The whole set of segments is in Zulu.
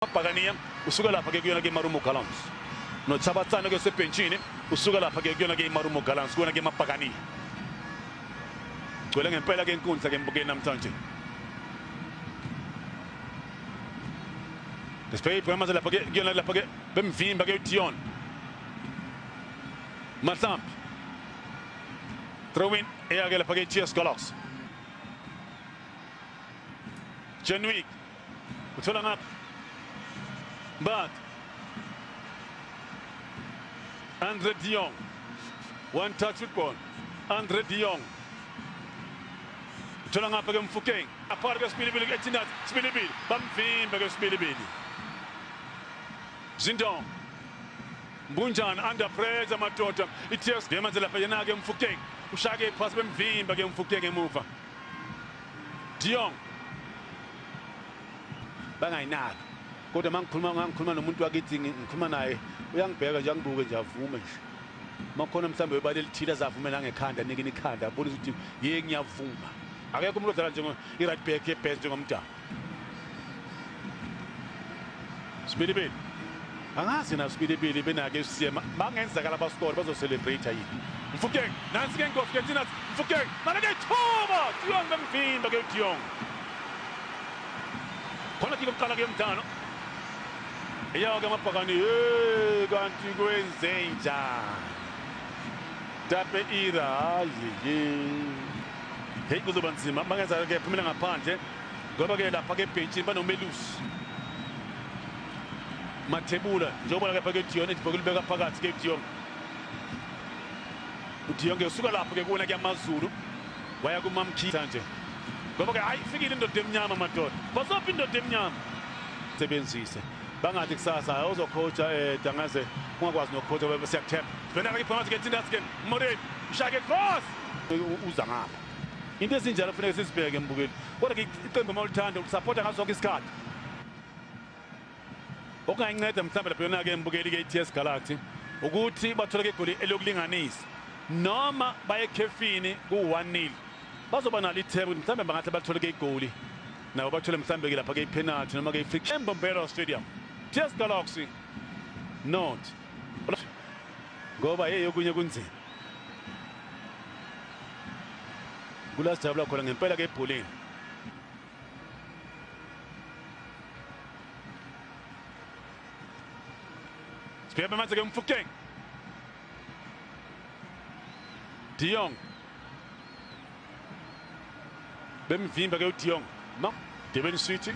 Pagania usuka lapha ke kuyona ke Marumo Gallants no Chabatsana ke sebenchini usuka lapha ke kuyona ke Marumo Gallants kuyona ke Mapagania gcwele ngempela ke inkundla ke mbukeni namhlanje Despite programas lapha ke kuyona lapha ke bemvimba ke Dion Matamp throw in eyake lapha ke GS Galaxy Genwick uthola ngapha but Andre de Jong, one touch football. Andre de Jong. Thola ngapha ke Mfokeng. Apart ke Spilibili ke Tinat, Spilibili. Bamvimba ke Spilibili. Zindong. Mbunjana under pressure madoda. Itex ngemanzi lapha yena ke Mfokeng. Ushake pass bemvimba ke Mfokeng emuva. De Jong. Bangayinaka. Kodwa mangikhuluma nomuntu wakithi ngikhuluma naye uyangibheka nje angibuke nje avume nje makhona mhlambe webale lithile azavumela ngekhanda nike ikhanda abona ukuthi yeke ngiyavuma akekho umuntu odlala nje i-right back ye-bench njengomdala Spilibili angazi na Spilibili benake siyema bangenzakala abascore bazocelebrate yini Mfokeng nansi ke ngofu ke thina Mfokeng malake thoba Dion bemvimba ke Dion khona ke umqala ke umdalo Eyake Mapagani kanti kwenzenja Tape ira hey kuzoba nzima bangenza ke phumela ngaphandle ngoba ke lapha ke bench banomelusi Mathebula njengobona ke phakathi Dion ethi bokulibeka phakathi ke Dion uDion ke usuka lapha ke kuona ke amaZulu waya kumamkhitha nje ngoba ke hayi fikile indoda emnyama madoda basopha indoda emnyama sebenzise bangathi kusasa uzocoacha Dangaze ungakwazi nokucoacha bebe siyakuthemba phela ke phakathi ke Tinasken Morel ushake cross uza ngapha into esinjalo kufanele sizibheke embukeli kodwa ke iqembu malithanda ukusupporta ngaso sonke isikhathi okungayinceda mhlawumbe lapha yona ke embukeli ke iTS Galaxy ukuthi bathola ke igoli elokulinganisa noma baye khefini ku-1-0 bazoba nalo ithemba mhlawumbe bangathi bathole ke igoli nabo bathole mhlawumbe ke lapha ke ipenalty noma ke ifree eMbombela Stadium TS Galaxy not ngoba yokunye kunzima kula sijabula khona ngempela ke ebholeni Sibhebe manje ke Mfokeng De Jong bemvimba ke uDe Jong no Devin City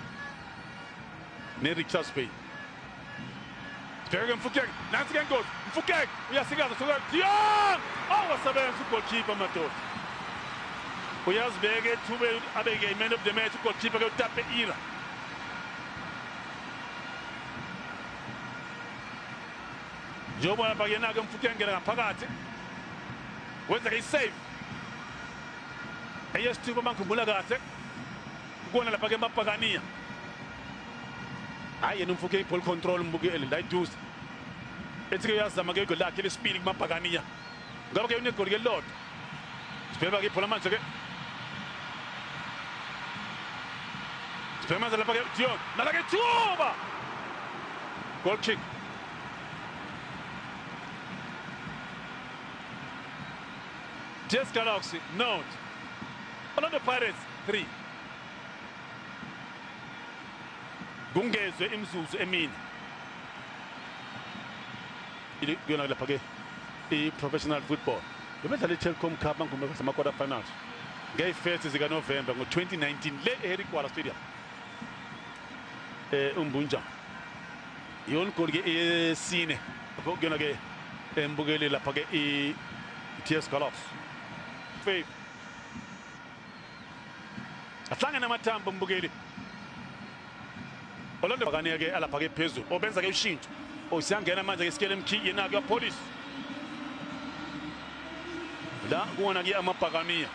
Richards Bay Mfokeng nansi ke ngozi Mfokeng uyasikaza soka De Jong wasebenza ugoalkeeper madoda uyazibeke ethube abeke man of the match ugoalkeeper ke Tape ira njengobona lapha yena ke Mfokeng ngena ngaphakathi wenza ke isave eyesithuba mangikhumbula kahle ukubona lapha ke Mapagania hayi yena Mfokeng i-ball control mbukeli la iduze ethi ke uyazama ke igoli lakhe lesibili kuMapagania ngoba ke unegoli ke lot sibheka ke ibhola manje ke sibheka manje lapha ke Dion nala ke thuba goal kick TS Galaxy note Orlando Pirates 3 kungezwe imzuzu emini kuyona lapha ke i-professional football bebedlala i-Telkom Cup mangumbe sama-quarter finals ngey-1 zikaNovemba ngo-2019 le eHarry Gwala Stadium uMbunja yona igoli ke eyesine kuyona ke embukeli lapha ke i-TS Galaxy Faith ahlangana amathambo mbukeli Orlando Pagania ke alapha ke phezulu obenza ke ushintsho osiyangena manje ke Skele Mkhi yena ke police la kuona ke amaPagania